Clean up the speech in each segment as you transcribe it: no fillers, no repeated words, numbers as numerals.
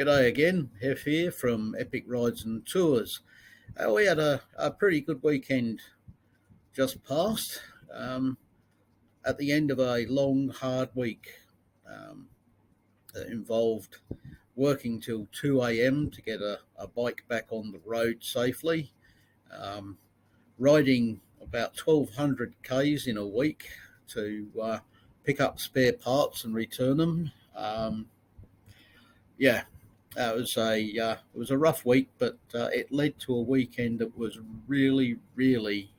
G'day again, Hef here from Epic Rides and Tours. We had a pretty good weekend just past, at the end of a long, hard week that involved working till 2 a.m. to get a bike back on the road safely, riding about 1,200 Ks in a week to pick up spare parts and return them. It was a rough week, but it led to a weekend that was really, really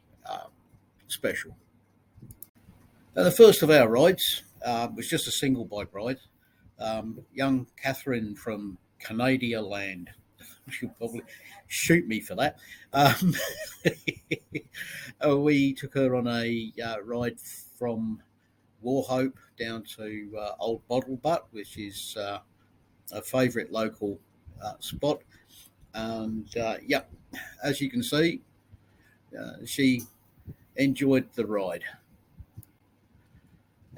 special. The first of our rides was just a single bike ride. Young Katherine from Canada land. She'll probably shoot me for that. We took her on a ride from Warhope down to Old Bottle Butt, which is a favourite local spot. And as you can see, she enjoyed the ride.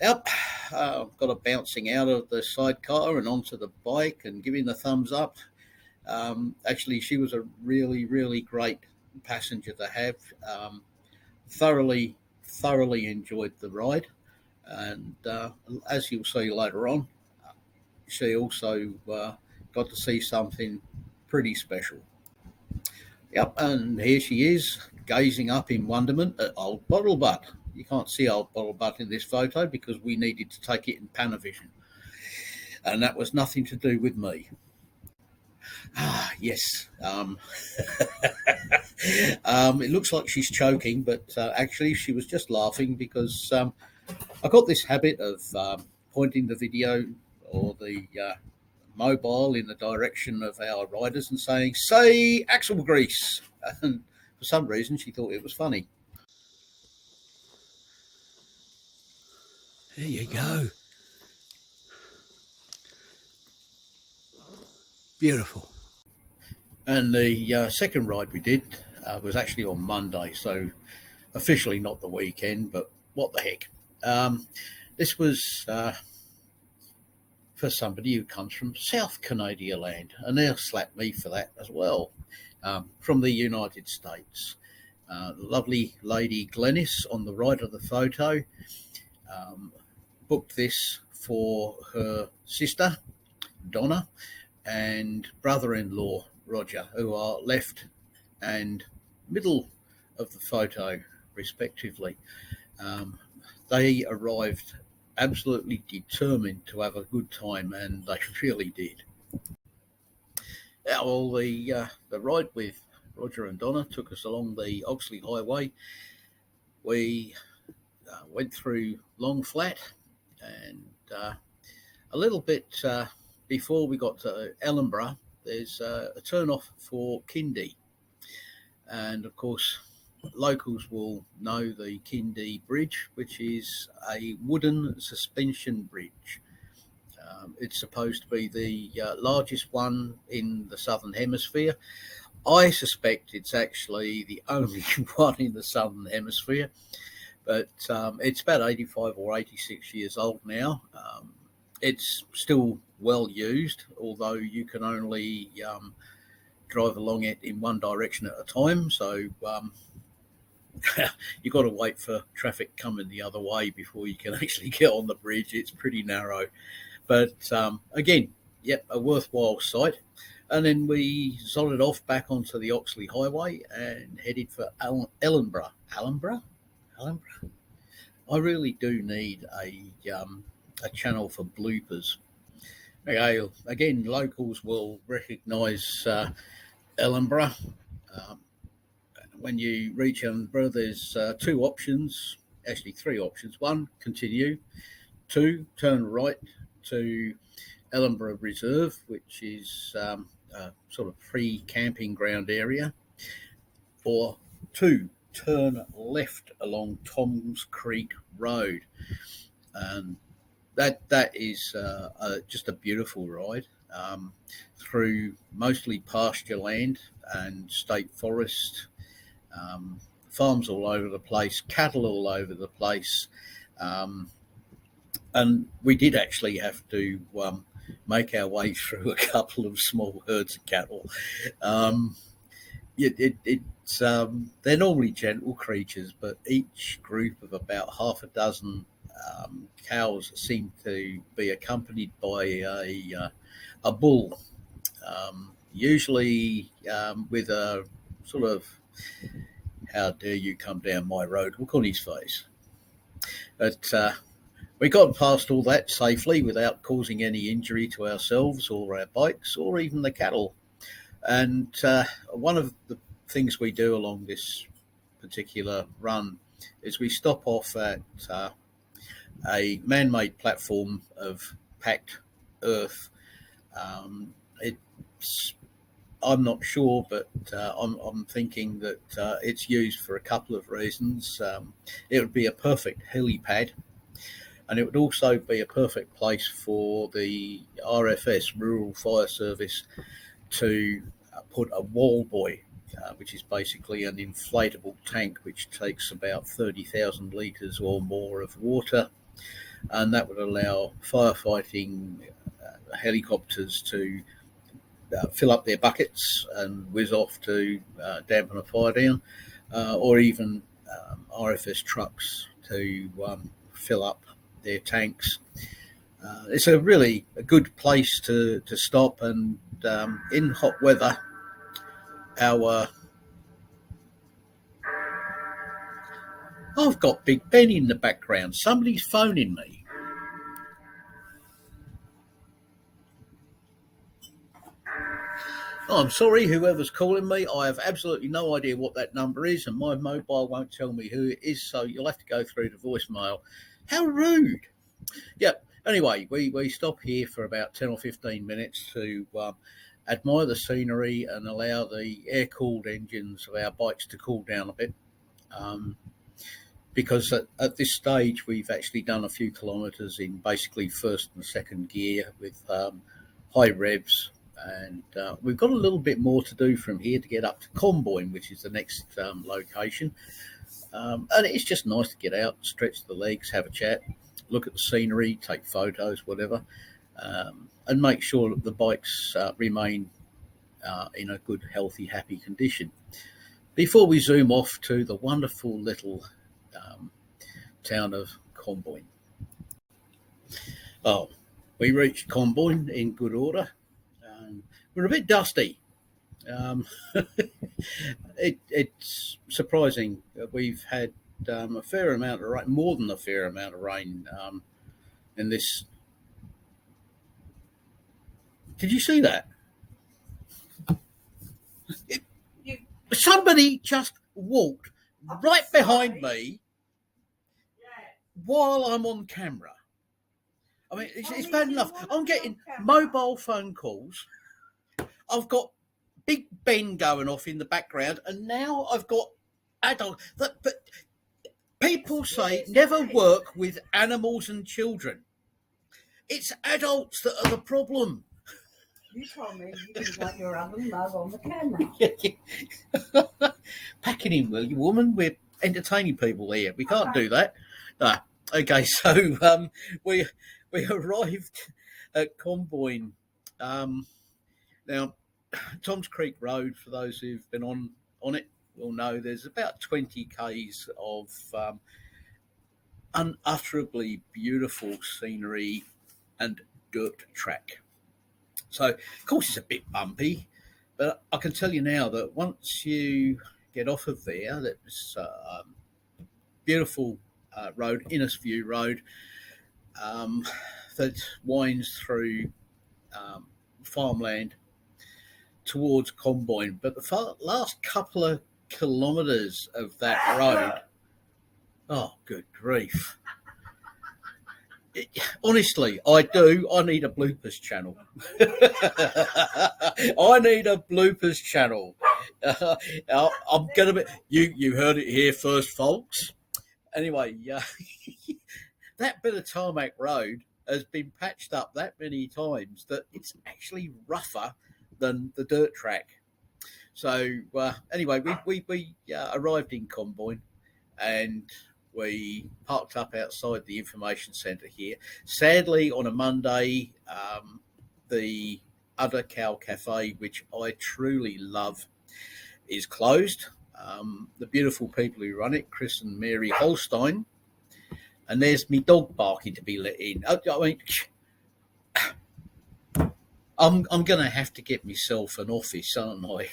Got her bouncing out of the sidecar and onto the bike and giving the thumbs up. Actually, she was a really, really great passenger to have. Thoroughly enjoyed the ride. And as you'll see later on, she also got to see something pretty special. And here she is, gazing up in wonderment at Old Bottle Butt. You can't see Old Bottle Butt in this photo because we needed to take it in Panavision. And that was nothing to do with me. Yes. It looks like she's choking, but actually she was just laughing because I got this habit of pointing the video or the mobile in the direction of our riders and saying, "Say axle grease." And for some reason, she thought it was funny. There you go. Beautiful. And the second ride we did was actually on Monday, so officially not the weekend, but what the heck. This was for somebody who comes from South Canada land, and they'll slap me for that as well, from the United States. Lovely lady Glennis on the right of the photo booked this for her sister, Donna, and brother-in-law, Roger, who are left and middle of the photo, respectively. They arrived absolutely determined to have a good time, and they really did. Well, the ride with Roger and Donna took us along the Oxley Highway. We went through Long Flat, and a little bit before we got to Ellenborough, there's a turn off for Kindy. And of course, locals will know the Kindy Bridge, which is a wooden suspension bridge. It's supposed to be the largest one in the Southern Hemisphere. I suspect it's actually the only one in the Southern Hemisphere, but it's about 85 or 86 years old now. It's still well used, although you can only drive along it in one direction at a time. So you've got to wait for traffic coming the other way before you can actually get on the bridge. It's pretty narrow. But again, a worthwhile sight. And then we zodded off back onto the Oxley Highway and headed for Ellenborough. Ellenborough? I really do need a channel for bloopers. Okay, again, locals will recognise Ellenborough. When you reach Ellenborough, there's two options, actually three options. One, continue. Two, turn right to Ellenborough Reserve, which is a sort of free camping ground area. Or two, turn left along Toms Creek Road. And that is just a beautiful ride through mostly pasture land and state forest, farms all over the place, cattle all over the place. And we did actually have to make our way through a couple of small herds of cattle. Um, they're normally gentle creatures, but each group of about half a dozen cows seem to be accompanied by a bull, usually with a sort of "How dare you come down my road" look on his face. But we got past all that safely without causing any injury to ourselves or our bikes or even the cattle. And one of the things we do along this particular run is we stop off at a man-made platform of packed earth. It's I'm not sure, but I'm thinking that it's used for a couple of reasons. It would be a perfect helipad, and it would also be a perfect place for the RFS, Rural Fire Service, to put a wall buoy, which is basically an inflatable tank which takes about 30,000 litres or more of water, and that would allow firefighting helicopters to fill up their buckets and whiz off to dampen a fire down, or even RFS trucks to fill up their tanks. It's a really a good place to stop, and in hot weather, our I've got Big Ben in the background. Somebody's phoning me. Oh, I'm sorry, whoever's calling me. I have absolutely no idea what that number is, and my mobile won't tell me who it is, so you'll have to go through the voicemail. How rude. Yeah, anyway, we stop here for about 10 or 15 minutes to admire the scenery and allow the air-cooled engines of our bikes to cool down a bit. Because at this stage, we've actually done a few kilometres in basically first and second gear with high revs. And we've got a little bit more to do from here to get up to Comboyne, which is the next location. And it's just nice to get out, stretch the legs, have a chat, look at the scenery, take photos, whatever, and make sure that the bikes remain in a good, healthy, happy condition before we zoom off to the wonderful little town of Comboyne. Oh, we reached Comboyne in good order. We're a bit dusty. It's surprising that we've had a fair amount of rain, more than a fair amount of rain in this. Did you see that? Somebody just walked right behind me while I'm on camera. I mean, it's bad enough. I'm getting mobile phone calls. I've got Big Ben going off in the background, and now I've got adult. But people say never work with animals and children. It's adults that are the problem. You told me you didn't want your oven mug on the camera. Pack it in, will you, woman? We're entertaining people here. We can't do that. No. Okay, so we arrived at Comboyne. Now, Tom's Creek Road, for those who've been on it, will know there's about 20 k's of unutterably beautiful scenery and dirt track. So, of course, it's a bit bumpy, but I can tell you now that once you get off of there, that's a beautiful road, Innisview Road, that winds through farmland towards Comboyne. But the last couple of kilometres of that road, oh, good grief. Honestly, I do. I need a bloopers channel. I need a bloopers channel. I'm going to be... You heard it here first, folks. Anyway, that bit of tarmac road has been patched up that many times that it's actually rougher than the dirt track. So anyway, we arrived in Comboyne, and we parked up outside the information centre here. Sadly, on a Monday, the other cow cafe, which I truly love, is closed. The beautiful people who run it, Chris and Mary Holstein, and there's me dog barking to be let in. I mean, I'm going to have to get myself an office, aren't I?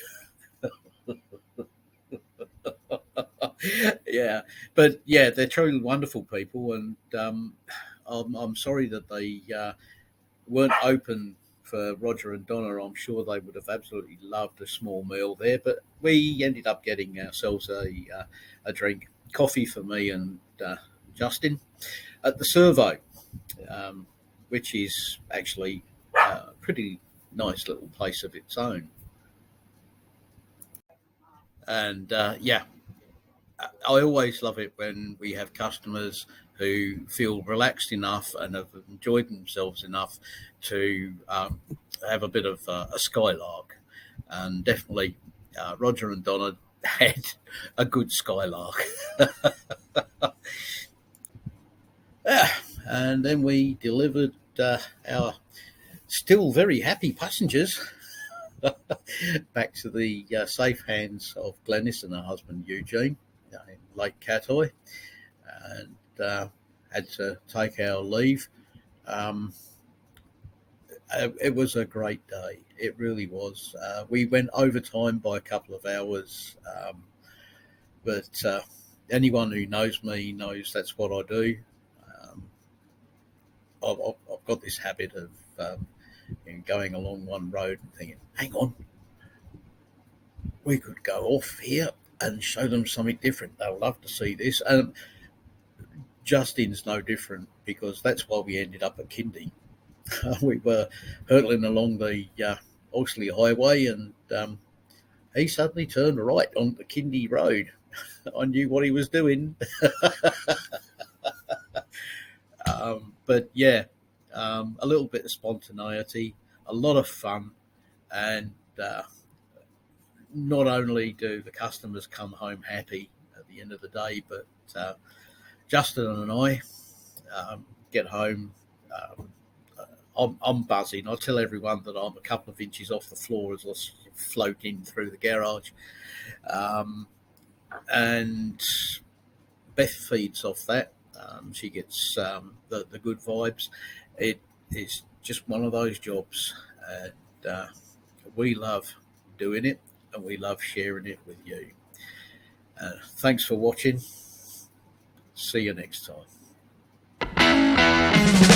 Yeah, but yeah, they're truly wonderful people, and I'm sorry that they weren't open for Roger and Donna. I'm sure they would have absolutely loved a small meal there, but we ended up getting ourselves a drink, coffee for me and Justin at the Servo, which is actually a pretty nice little place of its own. And yeah, I always love it when we have customers who feel relaxed enough and have enjoyed themselves enough to have a bit of a skylark. And definitely, Roger and Donna had a good skylark. Yeah, and then we delivered our still very happy passengers back to the safe hands of Glenys and her husband Eugene in Lake Catoi, and had to take our leave. Um, it was a great day. It really was. We went overtime by a couple of hours, but anyone who knows me knows that's what I do. Um, I've got this habit of going along one road and thinking, hang on, we could go off here and show them something different. They'll love to see this. And Justin's no different, because that's why we ended up at Kindy. We were hurtling along the Oxley Highway, and he suddenly turned right on the Kindy Road. I knew what he was doing. But yeah, a little bit of spontaneity, a lot of fun, and not only do the customers come home happy at the end of the day, but Justin and I get home. I'm buzzing. I tell everyone that I'm a couple of inches off the floor as I float in through the garage. And Beth feeds off that. She gets the good vibes. It is just one of those jobs, and we love doing it, and we love sharing it with you. Thanks for watching. See you next time.